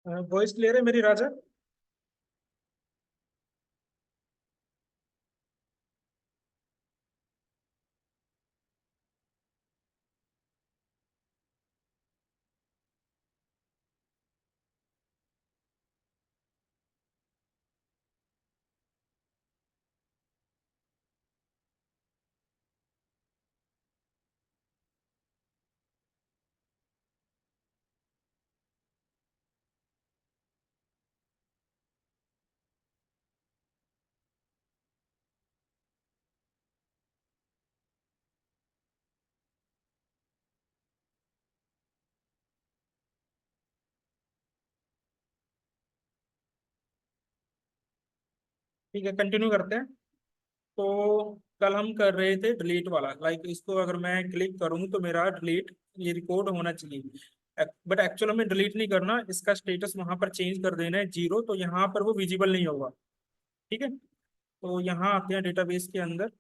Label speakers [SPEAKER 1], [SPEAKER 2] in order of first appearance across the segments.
[SPEAKER 1] Voice clear है मेरी राजा? ठीक है, कंटिन्यू करते हैं। तो कल हम कर रहे थे डिलीट वाला, लाइक इसको अगर मैं क्लिक करूँ तो मेरा डिलीट ये रिकॉर्ड होना चाहिए, बट एक्चुअल में डिलीट नहीं करना, इसका स्टेटस वहां पर चेंज कर देना है जीरो, तो यहाँ पर वो विजिबल नहीं होगा। ठीक है, तो यहाँ आते हैं डेटाबेस के अंदर।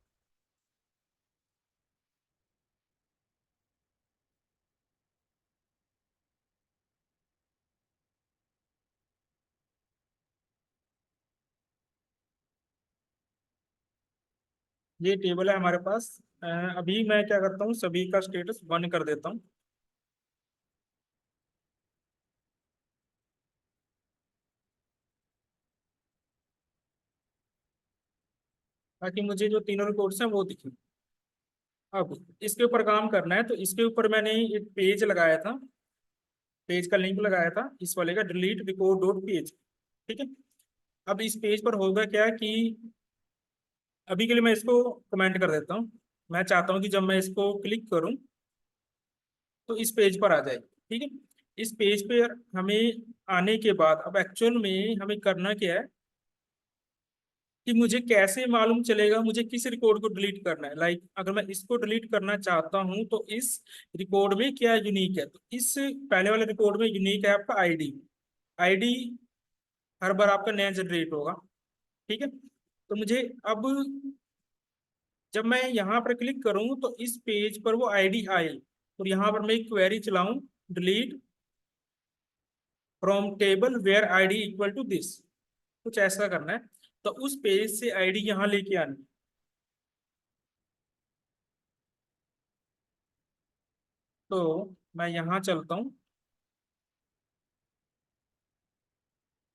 [SPEAKER 1] ये टेबल है हमारे पास। अभी मैं क्या करता हूँ, सभी का स्टेटस वन कर देता हूँ, ताकि मुझे जो तीनों रिकॉर्ड्स हैं वो दिखे। अब इसके ऊपर काम करना है, तो इसके ऊपर मैंने एक पेज लगाया था, पेज का लिंक लगाया था इस वाले का, डिलीट रिकॉर्ड डॉट पेज। ठीक है, अब इस पेज पर होगा क्या कि अभी के लिए मैं इसको कमेंट कर देता हूँ। मैं चाहता हूँ कि जब मैं इसको क्लिक करूँ तो इस पेज पर आ जाए। ठीक है, इस पेज पे हमें आने के बाद अब एक्चुअल में हमें करना क्या है कि मुझे कैसे मालूम चलेगा मुझे किस रिकॉर्ड को डिलीट करना है। लाइक अगर मैं इसको डिलीट करना चाहता हूं तो इस रिकॉर्ड में क्या यूनिक है, तो इस पहले वाले रिकॉर्ड में यूनिक है आपका आईडी। आईडी हर बार आपका नया जनरेट होगा। ठीक है, तो मुझे अब जब मैं यहाँ पर क्लिक करूँ तो इस पेज पर वो आईडी आए, और यहाँ पर मैं एक क्वेरी चलाऊं, delete from table where ID equal to this, कुछ ऐसा करना है। तो उस पेज से आईडी यहाँ लेके आनी। तो मैं यहाँ चलता हूँ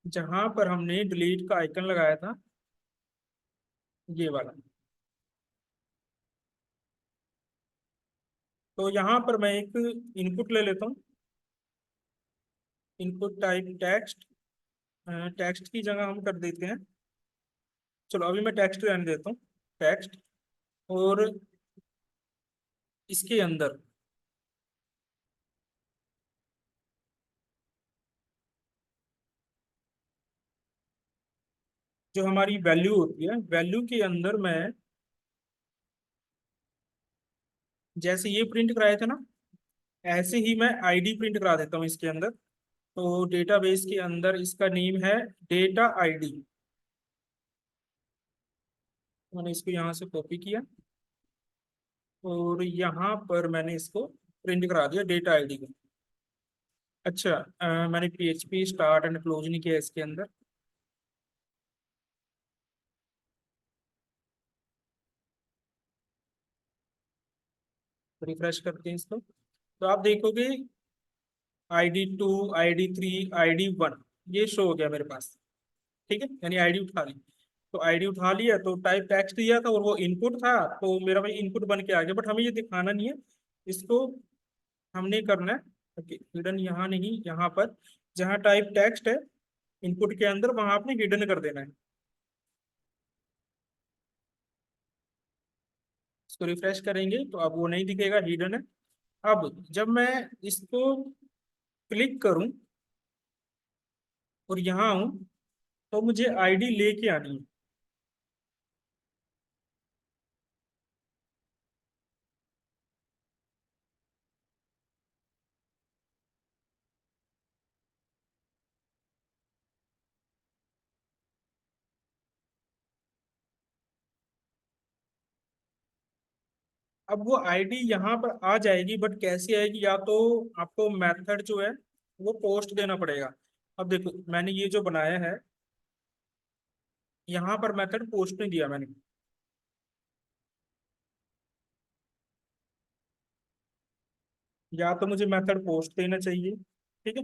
[SPEAKER 1] जहां पर हमने डिलीट का आइकन लगाया था, ये वाला। तो यहाँ पर मैं एक इनपुट ले लेता हूँ, इनपुट टाइप टेक्स्ट। टेक्स्ट की जगह हम कर देते हैं, चलो अभी मैं टेक्स्ट रहने देता हूँ, टेक्स्ट। और इसके अंदर जो हमारी वैल्यू होती है, वैल्यू के अंदर मैं जैसे ये प्रिंट कराए थे ना, ऐसे ही मैं आईडी प्रिंट करा देता हूँ इसके अंदर। तो डेटाबेस के अंदर इसका नेम है डेटा आईडी। मैंने इसको यहाँ से कॉपी किया और यहाँ पर मैंने इसको प्रिंट करा दिया डेटा आईडी को। अच्छा, मैंने पीएचपी स्टार्ट एंड क्लोज नहीं किया इसके अंदर। रिफ्रेश करते हैं इसको, तो आप देखोगे ID 2, ID 3, ID 1 ये शो हो गया मेरे पास। ठीक है, यानी आईडी उठा ली। तो आईडी उठा लिया तो टाइप टेक्स्ट दिया था और वो इनपुट था, तो मेरा भाई इनपुट बन के आ गया, बट हमें ये दिखाना नहीं है, इसको हमने करना है हिडन, यहाँ नहीं, यहाँ पर जहाँ टाइप टेक्स्ट है इनपुट के अंदर वहां आपने हिडन कर देना है। इसको रिफ्रेश करेंगे तो अब वो नहीं दिखेगा, हिडन है। अब जब मैं इसको क्लिक करूं और यहाँ आऊं तो मुझे आईडी लेके आनी है। अब वो आईडी यहाँ पर आ जाएगी, बट कैसे आएगी, या तो आपको मेथड जो है वो पोस्ट देना पड़ेगा। अब देखो मैंने ये जो बनाया है, यहाँ पर मेथड पोस्ट नहीं दिया मैंने। या तो मुझे मेथड पोस्ट देना चाहिए, ठीक है,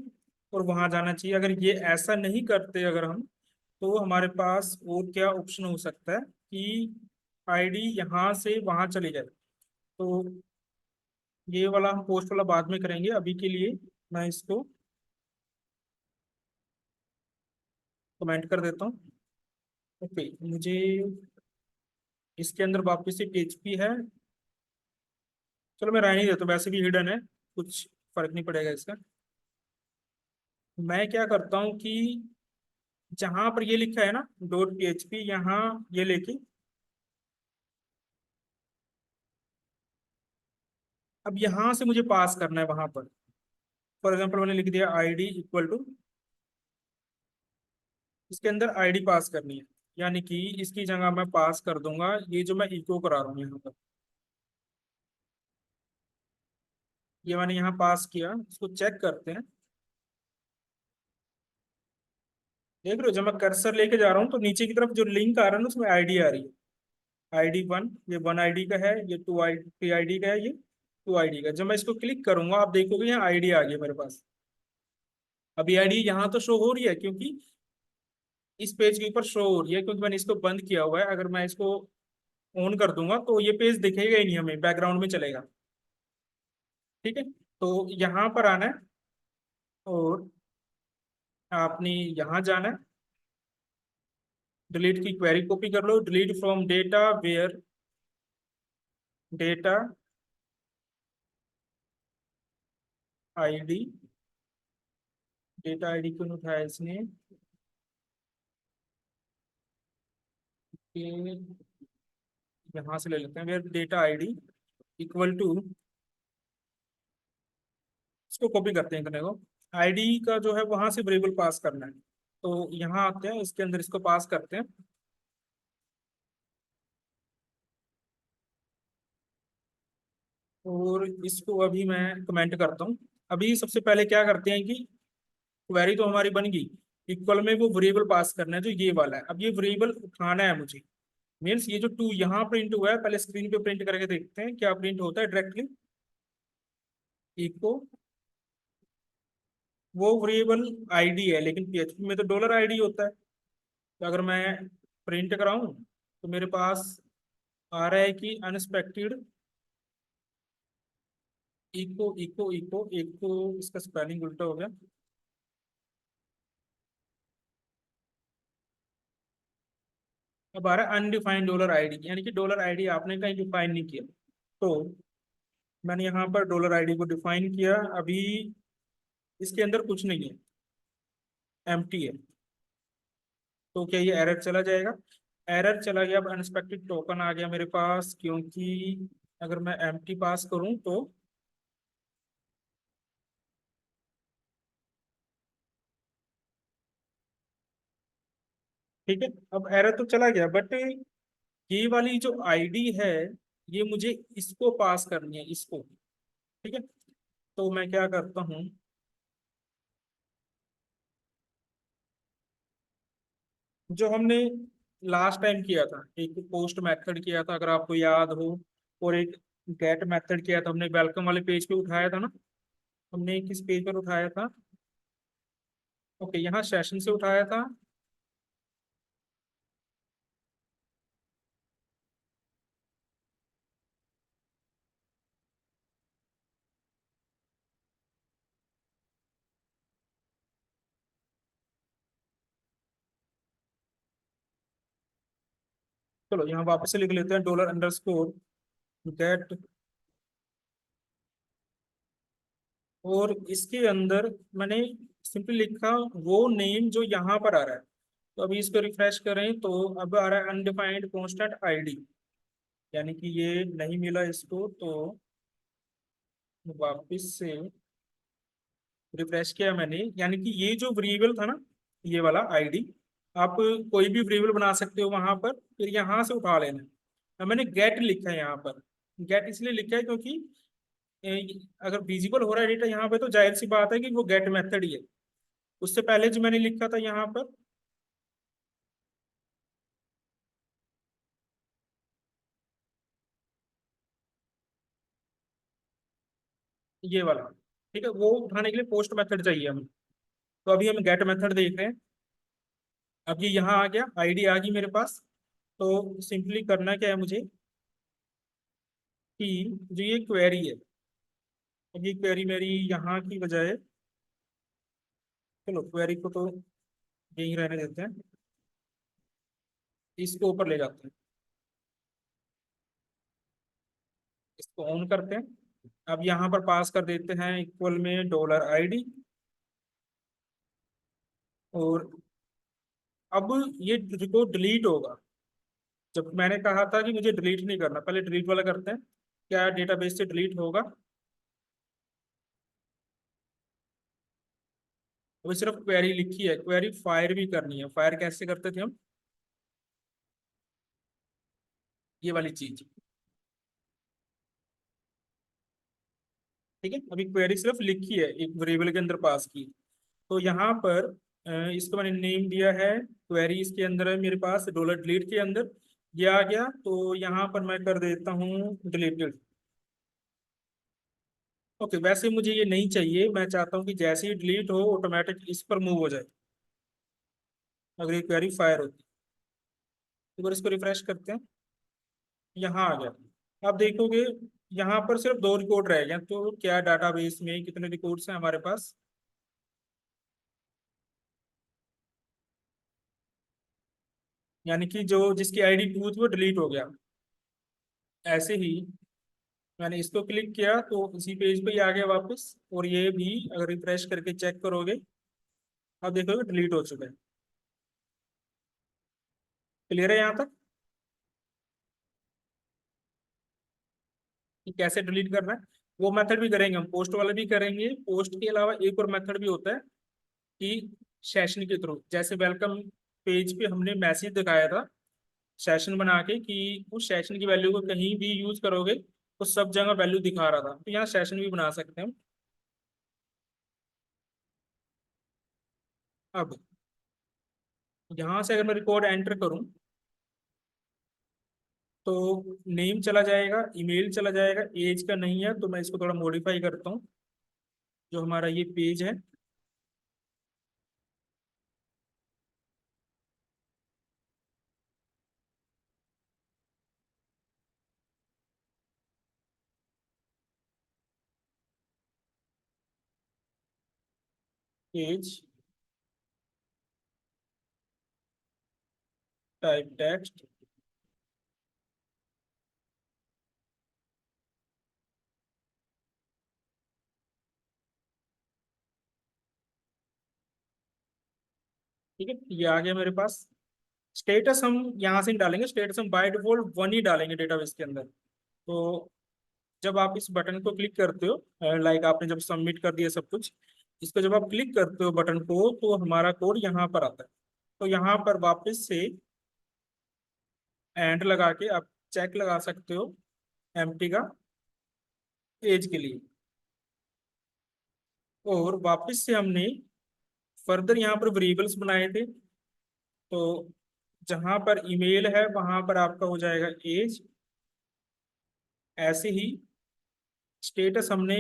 [SPEAKER 1] और वहां जाना चाहिए। अगर ये ऐसा नहीं करते अगर हम, तो हमारे पास और क्या ऑप्शन हो सकता है कि आईडी यहाँ से वहां चली जाए। तो ये वाला हम पोस्ट वाला बाद में करेंगे, अभी के लिए मैं इसको कमेंट कर देता हूँ। ओके, मुझे इसके अंदर वापस से PHP है। चलो मैं रहने ही देता हूँ, वैसे भी हिडन है, कुछ फर्क नहीं पड़ेगा इसका। मैं क्या करता हूँ कि जहां पर ये लिखा है ना .php, यहाँ ये लेके अब यहाँ से मुझे पास करना है वहां पर। फॉर एग्जाम्पल मैंने लिख दिया आईडी इक्वल टू, इसके अंदर आईडी पास करनी है, यानी कि इसकी जगह मैं पास कर दूंगा ये जो मैं इको करा रहा हूँ यहाँ पर। ये मैंने यहाँ पास किया, इसको चेक करते हैं। देख रहे हो, जब मैं कर्सर लेके जा रहा हूँ तो नीचे की तरफ जो लिंक आ रहा है ना उसमें आईडी आ रही है। ID 1, ये 1 ID का है, ये 3 ID का है, ये 2 ID का। जब मैं इसको क्लिक करूंगा आप देखोगे यहाँ आईडी आ गई मेरे पास। अभी आईडी यहाँ तो शो हो रही है क्योंकि इस पेज के ऊपर शो हो रही है, क्योंकि मैंने इसको बंद किया हुआ है। अगर मैं इसको ऑन कर दूंगा तो ये पेज दिखेगा ही नहीं, हमें बैकग्राउंड में चलेगा। ठीक है, तो यहाँ पर आना है और आपने यहाँ जाना है, डिलीट की क्वेरी कॉपी कर लो, delete from data where data ID. Data ID क्यों नहीं उठाया इसने, कि यहाँ से ले लेते हैं, where data ID equal to, इसको कॉपी करते हैं करने को। आईडी का जो है वहां से वेरिएबल पास करना है, तो यहाँ आते हैं, इसके अंदर इसको पास करते हैं। और इसको अभी मैं कमेंट करता हूँ। अभी सबसे पहले क्या करते हैं कि क्वेरी तो हमारी बन गई, इक्वल में वो वेरिएबल पास करना है जो ये वाला है। अब ये वेरिएबल उठाना है मुझे, मीन्स ये जो 2 यहाँ प्रिंट हुआ है, पहले स्क्रीन पे प्रिंट करके देखते हैं क्या प्रिंट होता है डायरेक्टली। इको, वो वेरिएबल आईडी है, लेकिन PHP में तो $ID होता है। तो अगर मैं प्रिंट कराऊं तो मेरे पास आ रहा है कि unexpected echo echo echo echo, इसका स्पेलिंग उल्टा हो गया। अब आ रहा है अनडिफाइंड $ID, यानी कि $ID आपने कहीं डिफाइन नहीं किया। तो मैंने यहाँ पर $ID को डिफाइन किया। अभी इसके अंदर कुछ नहीं है, एम्प्टी है। तो क्या ये एरर चला जाएगा? एरर चला गया। अब अनएक्सपेक्टेड टोकन आ गया मेरे पास, क्योंकि अगर मैं एम्प्टी पास करूं तो ठीक है, अब एरर तो चला गया, बट ये वाली जो आईडी है ये मुझे इसको पास करनी है, इसको। ठीक है, तो मैं क्या करता हूँ, जो हमने लास्ट टाइम किया था, एक पोस्ट मेथड किया था अगर आपको याद हो, और एक गेट मेथड किया था हमने, वेलकम वाले पेज पे उठाया था ना। हमने किस पेज पर उठाया था? ओके, यहाँ सेशन से उठाया था। चलो यहाँ वापस से लिख लेते हैं, $_गेट। और इसके अंदर मैंने सिंपली लिखा वो नेम जो यहाँ पर आ रहा है। तो अभी इसको रिफ्रेश करें तो अब आ रहा है अनडिफाइंड कांस्टेंट आईडी, यानी कि ये नहीं मिला इसको। तो वापस से रिफ्रेश किया मैंने, यानी कि ये जो वेरिएबल था ना, ये वाला आईडी, आप कोई भी वेरिएबल बना सकते हो वहां पर, फिर यहाँ से उठा लेना। अब मैंने गेट लिखा है यहाँ पर। गेट इसलिए लिखा है क्योंकि अगर विजिबल हो रहा है डेटा यहाँ पे तो जाहिर सी बात है कि वो गेट मेथड ही है। उससे पहले जो मैंने लिखा था यहाँ पर, ये वाला, ठीक है, वो उठाने के लिए पोस्ट मेथड चाहिए हमें। तो अभी हम गेट मेथड देख रहे हैं। अब ये यहाँ आ गया, आईडी आ गई मेरे पास। तो सिंपली करना क्या है मुझे, कि जो ये क्वेरी है, अब ये क्वेरी मेरी यहाँ की बजाय, चलो क्वेरी को तो यहीं रहने देते हैं, इसको ऊपर ले जाते हैं, इसको ऑन करते हैं। अब यहाँ पर पास कर देते हैं इक्वल में $ID। और अब ये रिकॉर्ड डिलीट होगा। जब मैंने कहा था कि मुझे डिलीट नहीं करना, पहले डिलीट वाला करते हैं, क्या डेटाबेस से डिलीट होगा। अभी सिर्फ क्वेरी लिखी है, क्वेरी फायर भी करनी है। फायर कैसे करते थे हम, ये वाली चीज, ठीक है। अभी क्वेरी सिर्फ लिखी है, एक वेरिएबल के अंदर पास की। तो यहाँ पर इसको मैंने नेम दिया है क्वेरी, इसके अंदर है मेरे पास $डिलीट के अंदर, ये आ गया। तो यहाँ पर मैं कर देता हूँ डिलीटेड। ओके, वैसे मुझे ये नहीं चाहिए, मैं चाहता हूँ कि जैसे ही डिलीट हो ऑटोमेटिक इस पर मूव हो जाए, अगर ये क्वेरी फायर होती। एक बार इसको रिफ्रेश करते हैं, यहाँ आ गया। आप देखोगे यहाँ पर सिर्फ 2 रिकॉर्ड रह गए। तो क्या डाटाबेस में कितने रिकॉर्ड्स हैं हमारे पास, यानी कि जो जिसकी आईडी 2 थी वो डिलीट हो गया। ऐसे ही मैंने इसको क्लिक किया तो इसी पेज पे ही आ गया वापस। और ये भी अगर रिफ्रेश करके चेक करोगे, आप देखोगे डिलीट हो चुका है। क्लियर है यहाँ तक कि कैसे डिलीट करना है। वो मेथड भी करेंगे हम, पोस्ट वाला भी करेंगे। पोस्ट के अलावा एक और मेथड भी होता है कि सेशन के थ्रू, जैसे वेलकम पेज पे हमने मैसेज दिखाया था सेशन बना के, कि उस सेशन की वैल्यू को कहीं भी यूज करोगे तो सब जगह वैल्यू दिखा रहा था। तो यहाँ सेशन भी बना सकते हैं हम। अब यहाँ से अगर मैं रिकॉर्ड एंटर करूँ तो नेम चला जाएगा, ईमेल चला जाएगा, एज का नहीं है। तो मैं इसको थोड़ा मॉडिफाई करता हूँ, जो हमारा ये पेज है, पेज टाइप टेक्स्ट, ठीक है, ये आ गया मेरे पास। स्टेटस हम यहाँ से नहीं डालेंगे, स्टेटस हम बाय डिफॉल्ट 1 ही डालेंगे डेटाबेस के अंदर। तो जब आप इस बटन को क्लिक करते हो, लाइक आपने जब सबमिट कर दिया सब कुछ, इसको जब आप क्लिक करते हो बटन को, तो हमारा कोड यहाँ पर आता है। तो यहाँ पर वापस से एंड लगा के आप चेक लगा सकते हो एम्प्टी का, एज के लिए। और वापस से हमने फर्दर यहाँ पर वेरिएबल्स बनाए थे। तो जहां पर ईमेल है वहां पर आपका हो जाएगा एज। ऐसे ही स्टेटस हमने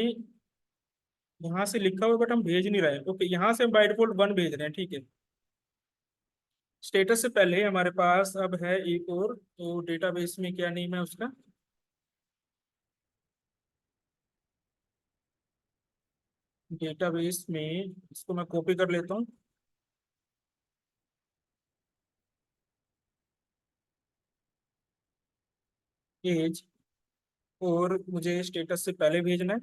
[SPEAKER 1] यहाँ से लिखा हुआ, बट हम भेज नहीं रहे हैं। ओके, यहाँ से हम बाय डिफॉल्ट 1 भेज रहे हैं, ठीक है। स्टेटस से पहले हमारे पास अब है एक और, तो डेटाबेस में क्या नेम है उसका, डेटाबेस में इसको मैं कॉपी कर लेता हूँ, एज। और मुझे स्टेटस से पहले भेजना है।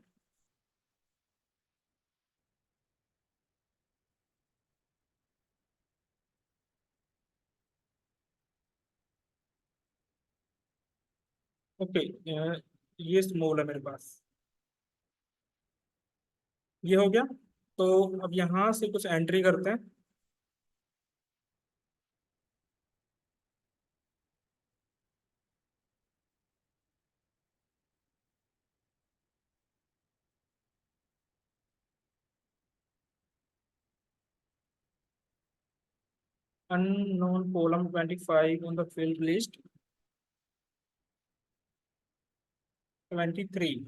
[SPEAKER 1] ओके, ये स्मॉल है मेरे पास, ये हो गया। तो अब यहाँ से कुछ एंट्री करते हैं। unknown column 25 on the field list 23.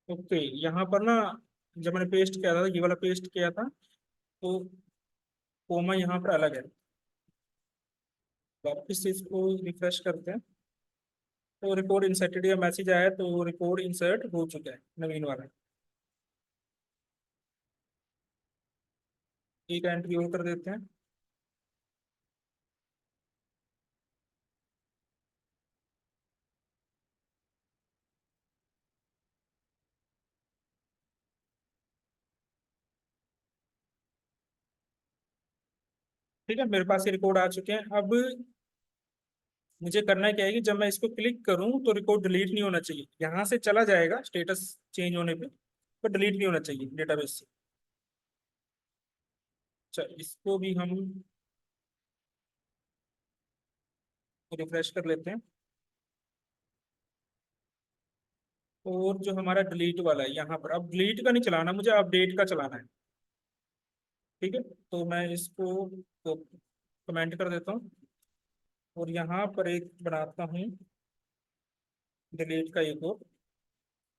[SPEAKER 1] Okay, यहाँ पर ना जब मैंने पेस्ट किया था, ये वाला पेस्ट किया था, तो कोमा यहाँ पर अलग है। वापस से इसको रिफ्रेश करते हैं, तो रिकॉर्ड इंसर्टेड या मैसेज आया, तो रिकॉर्ड इंसर्ट हो चुका है नवीन वाला। एक एंट्री और कर देते हैं। ठीक है, मेरे पास ये रिकॉर्ड आ चुके हैं। अब मुझे करना क्या है कि जब मैं इसको क्लिक करूं तो रिकॉर्ड डिलीट नहीं होना चाहिए, यहाँ से चला जाएगा स्टेटस चेंज होने पे, पर डिलीट नहीं होना चाहिए डेटाबेस से। अच्छा, इसको भी हम रिफ्रेश कर लेते हैं। और जो हमारा डिलीट वाला है यहाँ पर, अब डिलीट का नहीं चलाना मुझे, अपडेट का चलाना है। ठीक है, तो मैं इसको तो कमेंट कर देता हूँ, और यहाँ पर एक बनाता हूँ डिलीट का एक और।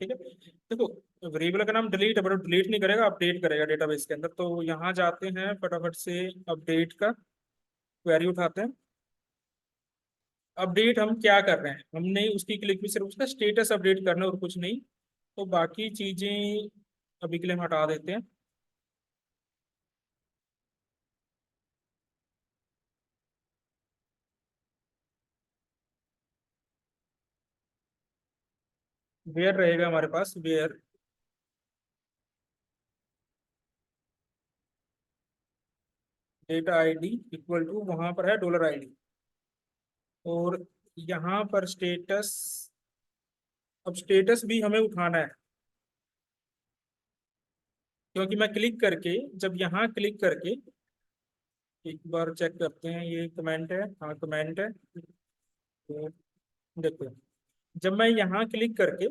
[SPEAKER 1] ठीक है, देखो वेरिएबल का नाम डिलीट है, बट डिलीट नहीं करेगा, अपडेट करेगा डेटाबेस के अंदर। तो यहाँ जाते हैं फटाफट से, अपडेट का क्वेरी उठाते हैं। अपडेट हम क्या कर रहे हैं, हमने उसकी क्लिक में सिर्फ उसका स्टेटस अपडेट करना है और कुछ नहीं। तो बाकी चीजें अभी के लिए हम हटा देते हैं। वेयर रहेगा हमारे पास, where data ID equal to, वहां पर है डॉलर आईडी। और यहाँ पर स्टेटस, अब स्टेटस भी हमें उठाना है, क्योंकि मैं क्लिक करके, जब यहाँ क्लिक करके एक बार चेक करते हैं, ये कमेंट है, हाँ कमेंट है। तो देखो, जब मैं यहाँ क्लिक करके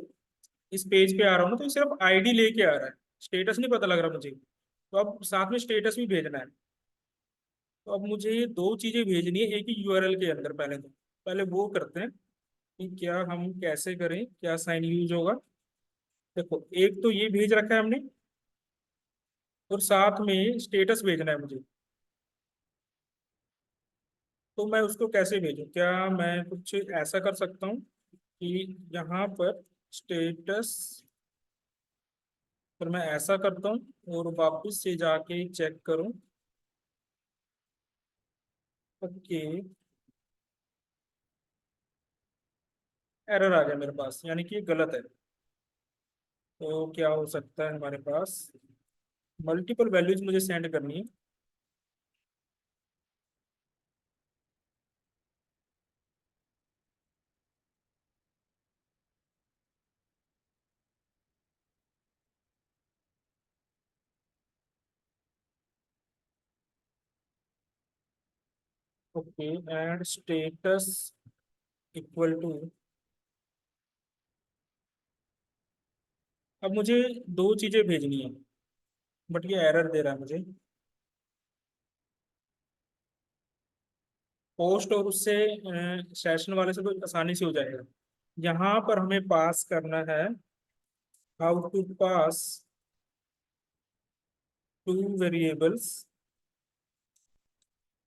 [SPEAKER 1] इस पेज पे आ रहा हूँ ना, तो ये सिर्फ आईडी लेके आ रहा है, स्टेटस नहीं पता लग रहा मुझे। तो अब साथ में स्टेटस भी भेजना है। तो अब मुझे ये दो चीजें भेजनी है एक ही यूआरएल के अंदर। पहले वो करते हैं कि क्या हम कैसे करें, क्या साइन यूज होगा। देखो, एक तो ये भेज रखा है हमने, और साथ में स्टेटस भेजना है मुझे। तो मैं उसको कैसे भेजूं, क्या मैं कुछ ऐसा कर सकता हूँ कि यहाँ पर स्टेटस पर मैं ऐसा करता हूँ और वापस से जाके चेक करूँ। ओके, एरर आ गया मेरे पास, यानी कि ये गलत है। तो क्या हो सकता है हमारे पास, मल्टीपल वैल्यूज मुझे सेंड करनी है। Okay, and status equal to, अब मुझे दो चीजें भेजनी है, बट ये एरर दे रहा है मुझे। पोस्ट और उससे सेशन वाले से तो आसानी से हो जाएगा। यहाँ पर हमें पास करना है, how to pass two variables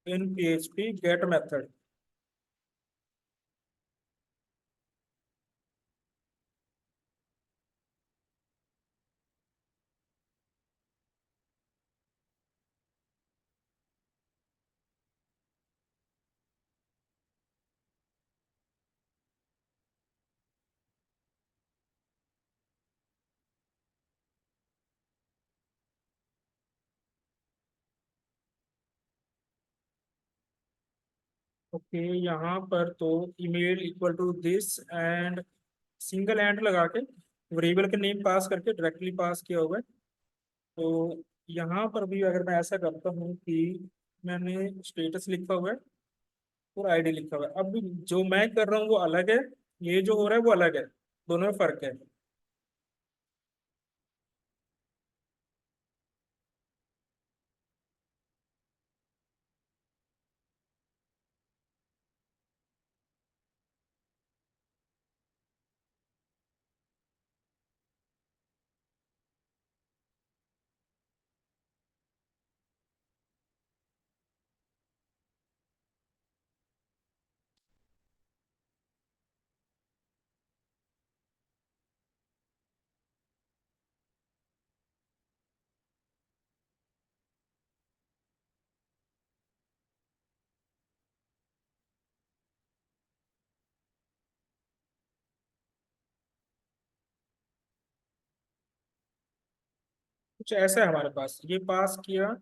[SPEAKER 1] in PHP get method. Okay, यहाँ पर तो email equal to this and single and लगा के वेरिएबल के नेम पास करके डायरेक्टली पास किया हुआ है। तो यहाँ पर भी अगर मैं ऐसा करता हूँ कि मैंने स्टेटस लिखा हुआ है, और आईडी लिखा हुआ है। अब जो मैं कर रहा हूँ वो अलग है, ये जो हो रहा है वो अलग है, दोनों में फर्क है। कुछ ऐसा है हमारे पास, ये पास किया।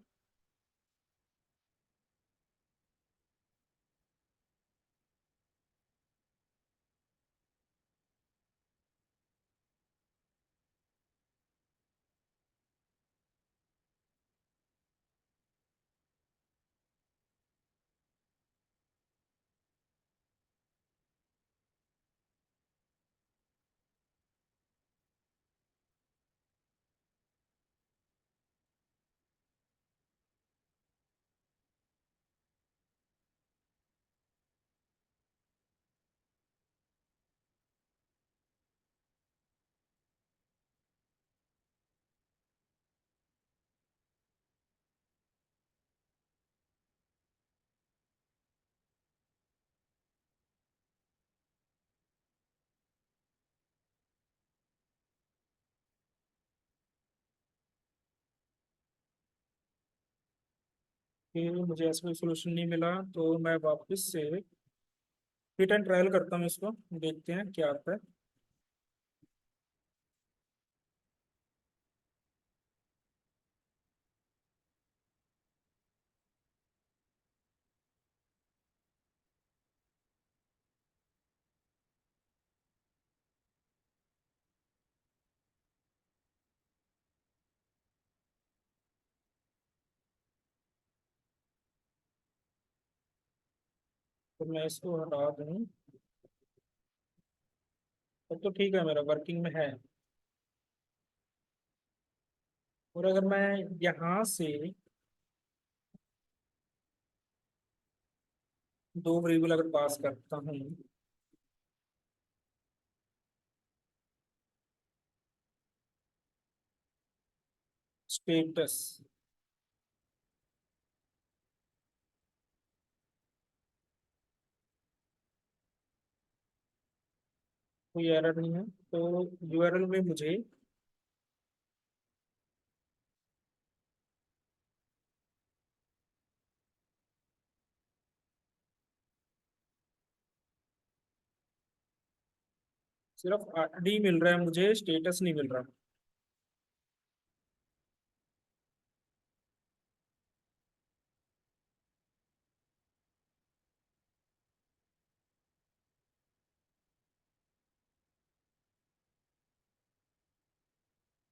[SPEAKER 1] कि मुझे ऐसा कोई सोल्यूशन नहीं मिला, तो मैं वापस से फिट एंड ट्रायल करता हूँ इसको, देखते हैं क्या आता है। तो मैं इसको हटा दूँ, तब तो ठीक है, मेरा वर्किंग में है। और अगर मैं यहाँ से दो वेरिएबल अगर पास करता हूँ, स्टेटस, कोई एरर नहीं है, तो यूआरएल में मुझे सिर्फ डी मिल रहा है, मुझे स्टेटस नहीं मिल रहा।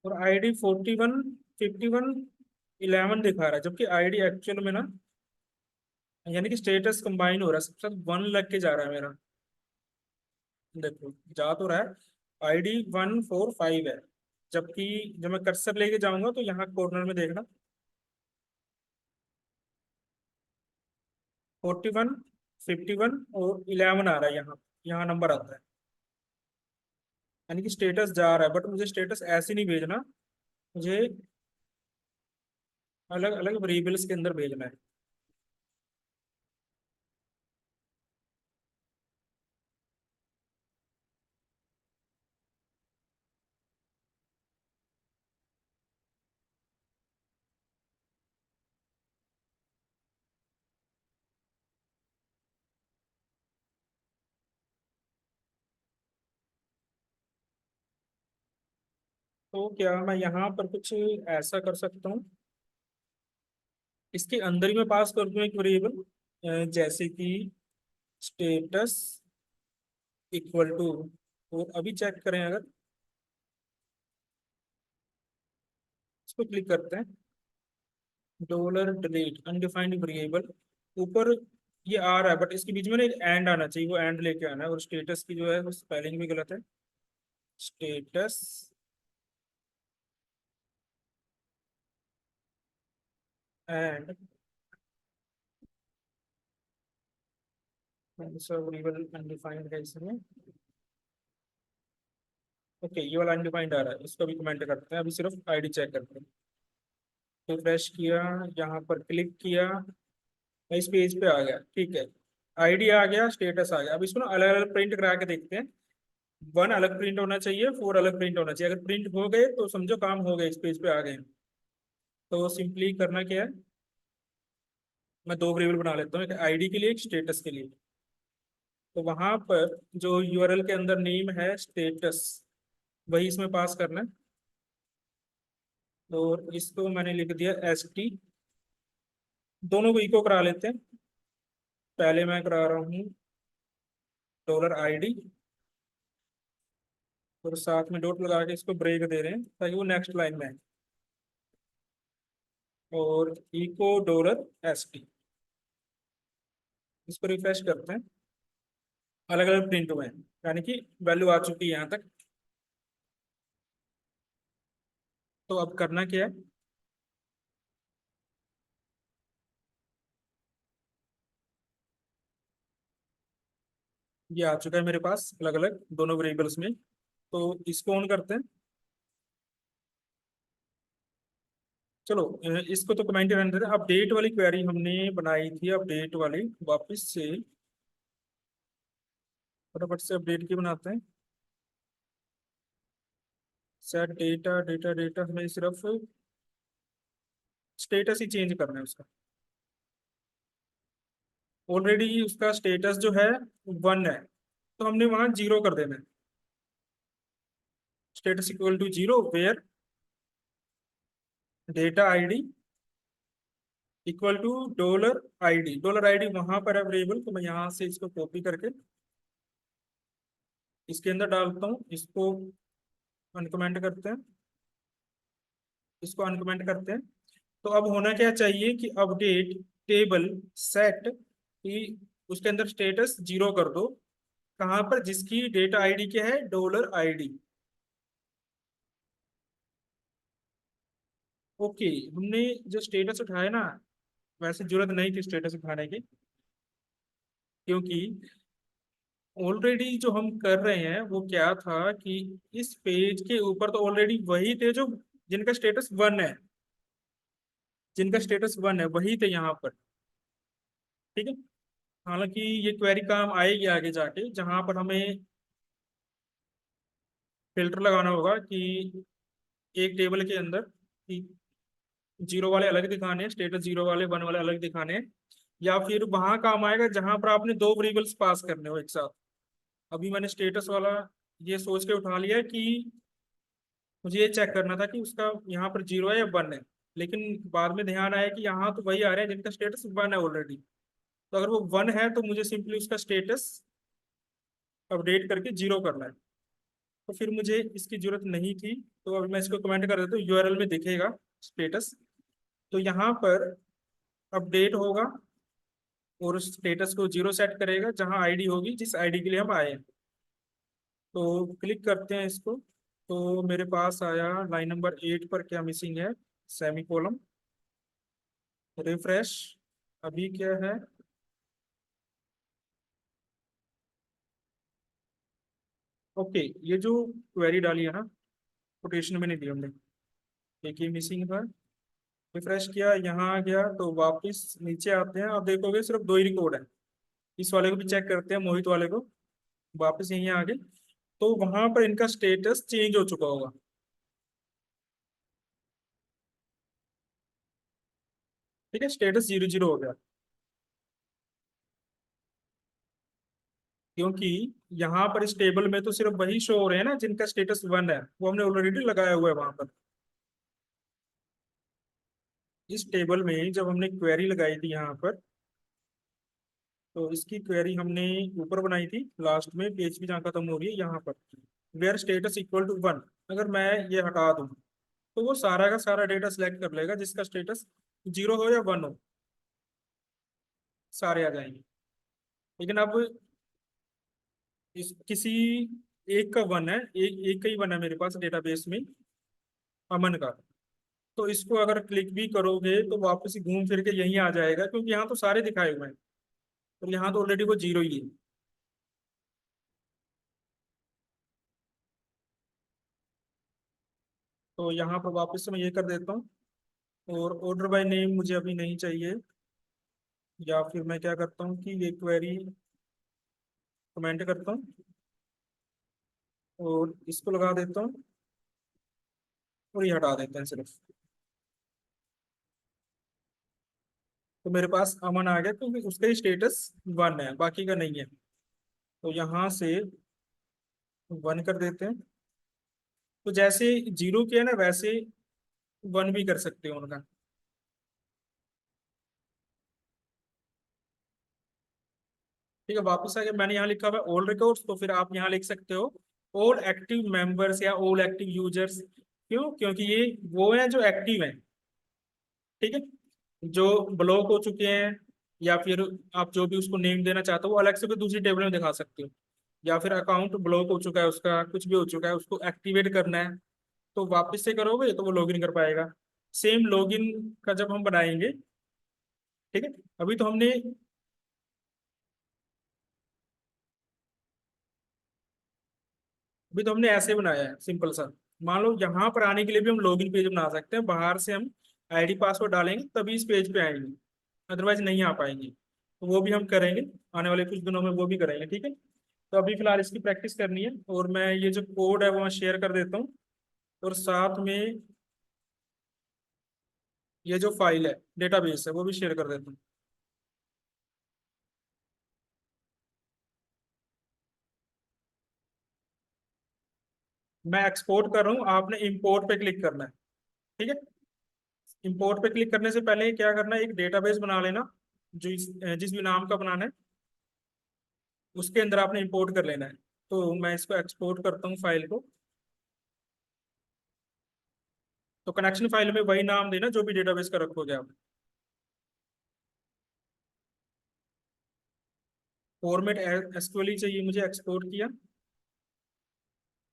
[SPEAKER 1] और आईडी 41 51 11 दिखा रहा है, जबकि आईडी एक्चुअल में ना, यानी कि स्टेटस कंबाइन हो रहा है, सबके साथ 1 लग के जा रहा है मेरा। देखो, जा तो रहा है, आईडी 145 है, जबकि जब मैं कर्सर लेके जाऊंगा तो यहाँ कॉर्नर में देखना 41 51 और 11 आ रहा है, यहाँ यहाँ नंबर आता है। यानी कि स्टेटस जा रहा है, बट मुझे स्टेटस ऐसे नहीं भेजना, मुझे अलग अलग वेरिएबल्स के अंदर भेजना है। तो क्या मैं यहाँ पर कुछ ऐसा कर सकता हूँ, इसके अंदर ही मैं पास कर दूं एक वेरिएबल, जैसे कि स्टेटस इक्वल टू, और अभी चेक करें अगर इस पर क्लिक करते हैं, डॉलर डिलीट अनडिफाइंड वेरिएबल, ऊपर ये आ रहा है, बट इसके बीच में ना एक एंड आना चाहिए, वो एंड लेके आना है। और स्टेटस की जो है वो स्पेलिंग भी गलत है। स्टेटस एंड वेरिएबल अनडिफाइंड है इसमें। ओके, ये वाला अनडिफाइंड आ रहा है, इसको भी कमेंट करते हैं। अभी सिर्फ आईडी चेक करते हैं। रिफ्रेश किया, यहाँ पर क्लिक किया, मैं इस पेज पे आ गया, ठीक है। आईडी आ गया, स्टेटस आ गया। अब इसको ना अलग अलग प्रिंट करा के देखते हैं। वन अलग प्रिंट होना चाहिए, फोर अलग प्रिंट होना चाहिए। अगर प्रिंट हो गए तो समझो काम हो गया, इस पेज पे आ गए। तो सिंपली करना क्या है, मैं दो वेरिएबल बना लेता हूँ, एक आईडी के लिए, एक स्टेटस के लिए। तो वहां पर जो यूआरएल के अंदर नेम है स्टेटस, वही इसमें पास करना है। और इसको मैंने लिख दिया ST। दोनों को इको करा लेते हैं। पहले मैं करा रहा हूँ $ID, और साथ में डॉट लगा के इसको ब्रेक दे रहे हैं ताकि वो नेक्स्ट लाइन में है। और इको $ST, इसको रिफ्रेश करते हैं। अलग अलग प्रिंट हुए हैं, यानी कि वैल्यू आ चुकी है यहाँ तक। तो अब करना क्या है, ये आ चुका है मेरे पास अलग अलग दोनों वेरिएबल्स में। तो इसको ऑन करते हैं। चलो इसको तो कमेंट रहने देते हैं। अपडेट वाली क्वेरी हमने बनाई थी, अपडेट वाली वापस से फटाफट से अपडेट की बनाते हैं। सेट डेटा डेटा डेटा, हमें सिर्फ स्टेटस ही चेंज करना है उसका। ऑलरेडी उसका स्टेटस जो है 1 है, तो हमने वहां 0 कर देना है। Status equal to 0 where data ID equal to $ID। $ID वहां पर है वेरिएबल, तो मैं यहाँ से इसको कॉपी करके इसके अंदर डालता हूँ। इसको अनकमेंट करते हैं, इसको अनकमेंट करते हैं। तो अब होना क्या चाहिए कि अपडेट टेबल सेट की उसके अंदर स्टेटस 0 कर दो। कहाँ पर, जिसकी डेटा आईडी क्या है, $ID। ओके, हमने जो स्टेटस उठाया ना, वैसे जरूरत नहीं थी स्टेटस उठाने की, क्योंकि ऑलरेडी जो हम कर रहे हैं वो क्या था कि इस पेज के ऊपर तो ऑलरेडी वही थे जो जिनका स्टेटस 1 है। जिनका स्टेटस 1 है वही थे यहाँ पर, ठीक है। हालांकि ये क्वेरी काम आएगी आगे जाके, जहां पर हमें फिल्टर लगाना होगा कि एक टेबल के अंदर कि 0 वाले अलग दिखाने हैं, स्टेटस 0 वाले 1 वाले अलग दिखाने हैं। या फिर वहां काम आएगा जहां पर आपने दो वेरिएबल्स पास करने हो एक साथ। अभी मैंने स्टेटस वाला ये सोच के उठा लिया कि मुझे ये चेक करना था कि उसका यहाँ पर 0 है या 1 है। लेकिन बाद में ध्यान आया कि यहाँ तो वही आ रहे हैं जिनका स्टेटस 1 है ऑलरेडी। तो अगर वो 1 है तो मुझे सिंपली उसका स्टेटस अपडेट करके 0 करना है। तो फिर मुझे इसकी जरूरत नहीं थी। तो अभी मैं इसको कमेंट कर देता हूँ, यूआरएल में दिखेगा स्टेटस। तो यहाँ पर अपडेट होगा और उस स्टेटस को 0 सेट करेगा जहाँ आईडी होगी, जिस आईडी के लिए हम आए हैं। तो क्लिक करते हैं इसको। तो मेरे पास आया लाइन नंबर 8 पर क्या मिसिंग है, सेमी कॉलम। रिफ्रेश, अभी क्या है, ओके। ये जो क्वेरी डाली है ना, कोटेशन में नहीं दी हमने, एक ही मिसिंग था। रिफ्रेश किया, यहाँ आ गया, तो वापस नीचे आते हैं। अब देखोगे सिर्फ दो ही रिकॉर्ड है। इस वाले को भी चेक करते हैं, मोहित वाले को। वापस यहीं आ गए, तो वहां पर इनका स्टेटस चेंज हो चुका होगा। ठीक है, स्टेटस 0 0 हो गया, क्योंकि यहाँ पर इस टेबल में तो सिर्फ वही शो हो रहे हैं ना जिनका स्टेटस 1 है, वो हमने ऑलरेडी लगाया हुआ है वहां पर। इस टेबल में जब हमने क्वेरी लगाई थी यहाँ पर, तो इसकी क्वेरी हमने ऊपर बनाई थी लास्ट में, PHP जहाँ खत्म हो रही है यहाँ पर, वेयर स्टेटस इक्वल टू 1। अगर मैं ये हटा दूँ तो वो सारा का सारा डेटा सिलेक्ट कर लेगा जिसका स्टेटस 0 हो या 1 हो, सारे आ जाएंगे। लेकिन अब इस किसी एक का वन है, एक का ही वन है मेरे पास डेटाबेस में, अमन का। तो इसको अगर क्लिक भी करोगे तो वापस ही घूम फिर के यहीं आ जाएगा, क्योंकि यहाँ तो सारे दिखाए हुए हैं, और यहाँ तो ऑलरेडी वो जीरो ही है। तो यहाँ पर वापस से मैं ये कर देता हूँ, और ऑर्डर बाय नेम मुझे अभी नहीं चाहिए। या फिर मैं क्या करता हूँ कि ये क्वेरी कमेंट करता हूँ और इसको लगा देता हूँ, और ये हटा देते हैं सिर्फ। तो मेरे पास अमन आ गया, क्योंकि उसका ही स्टेटस वन है, बाकी का नहीं है। तो यहाँ से वन कर देते हैं। तो जैसे जीरो किया ना, वैसे वन भी कर सकते हो उनका। ठीक है, वापस आके मैंने यहाँ लिखा हुआ है ऑल रिकॉर्ड्स, तो फिर आप यहाँ लिख सकते हो ऑल एक्टिव मेंबर्स या ऑल एक्टिव यूजर्स। क्यों? क्योंकि ये वो हैं जो एक्टिव हैं। ठीक है, जो ब्लॉक हो चुके हैं, या फिर आप जो भी उसको नेम देना चाहते हो वो अलग से भी दूसरी टेबल में दिखा सकते हो। या फिर अकाउंट ब्लॉक हो चुका है, उसका कुछ भी हो चुका है, उसको एक्टिवेट करना है, तो वापस से करोगे तो वो लॉगिन कर पाएगा। सेम लॉगिन का जब हम बनाएंगे, ठीक है, अभी तो हमने अभी तो हमने ऐसे बनाया है सिंपल सा। मान लो यहाँ पर आने के लिए भी हम लॉगिन पेज बना सकते हैं, बाहर से हम आईडी पासवर्ड डालेंगे तभी इस पेज पे आएंगे, अदरवाइज नहीं आ पाएंगे। तो वो भी हम करेंगे, आने वाले कुछ दिनों में वो भी करेंगे। ठीक है, तो अभी फिलहाल इसकी प्रैक्टिस करनी है, और मैं ये जो कोड है वो मैं शेयर कर देता हूँ, और साथ में ये जो फाइल है, डेटाबेस है, वो भी शेयर कर देता हूँ। मैं एक्सपोर्ट कर रहा हूँ, आपने इंपोर्ट पे क्लिक करना है। ठीक है, इंपोर्ट पे क्लिक करने से पहले क्या करना है, एक डेटाबेस बना लेना, जो जिस भी नाम का बनाना है उसके अंदर आपने इंपोर्ट कर लेना है। तो मैं इसको एक्सपोर्ट करता हूँ फाइल को। तो कनेक्शन फाइल में वही नाम देना जो भी डेटाबेस का रखोगे आप। फॉर्मेट एसक्यूएल ही चाहिए मुझे, एक्सपोर्ट किया।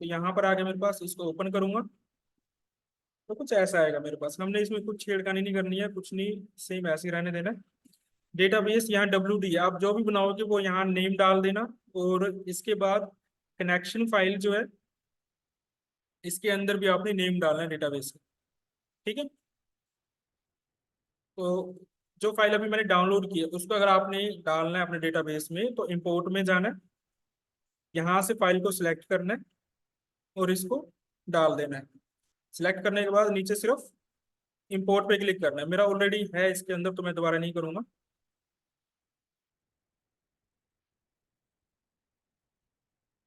[SPEAKER 1] तो यहाँ पर आके मेरे पास इसको ओपन करूंगा, तो कुछ ऐसा आएगा मेरे पास। हमने इसमें कुछ छेड़खानी नहीं करनी है, कुछ नहीं, सेम ऐसे ही रहने देना है। डेटाबेस यहाँ WD, आप जो भी बनाओगे वो यहाँ नेम डाल देना। और इसके बाद कनेक्शन फाइल जो है, इसके अंदर भी आपने नेम डालना है डेटाबेस का। ठीक है, तो जो फाइल अभी मैंने डाउनलोड की है उसको अगर आपने डालना है अपने डेटाबेस में, तो इंपोर्ट में जाना है, यहाँ से फाइल को सिलेक्ट करना है और इसको डाल देना है। सिलेक्ट करने के बाद नीचे सिर्फ इंपोर्ट पे क्लिक करना है। मेरा ऑलरेडी है इसके अंदर, तो मैं दोबारा नहीं करूंगा।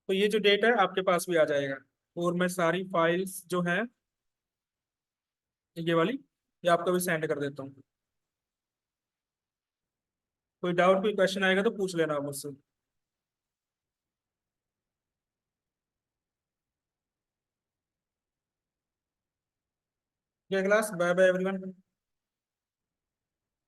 [SPEAKER 1] तो ये जो डेटा है आपके पास भी आ जाएगा। और मैं सारी फाइल्स जो हैं, ये वाली, ये आपको भी सेंड कर देता हूँ। कोई डाउट, कोई क्वेश्चन आएगा तो पूछ लेना आप मुझसे। ये क्लास, बाय बाय एवरीवन।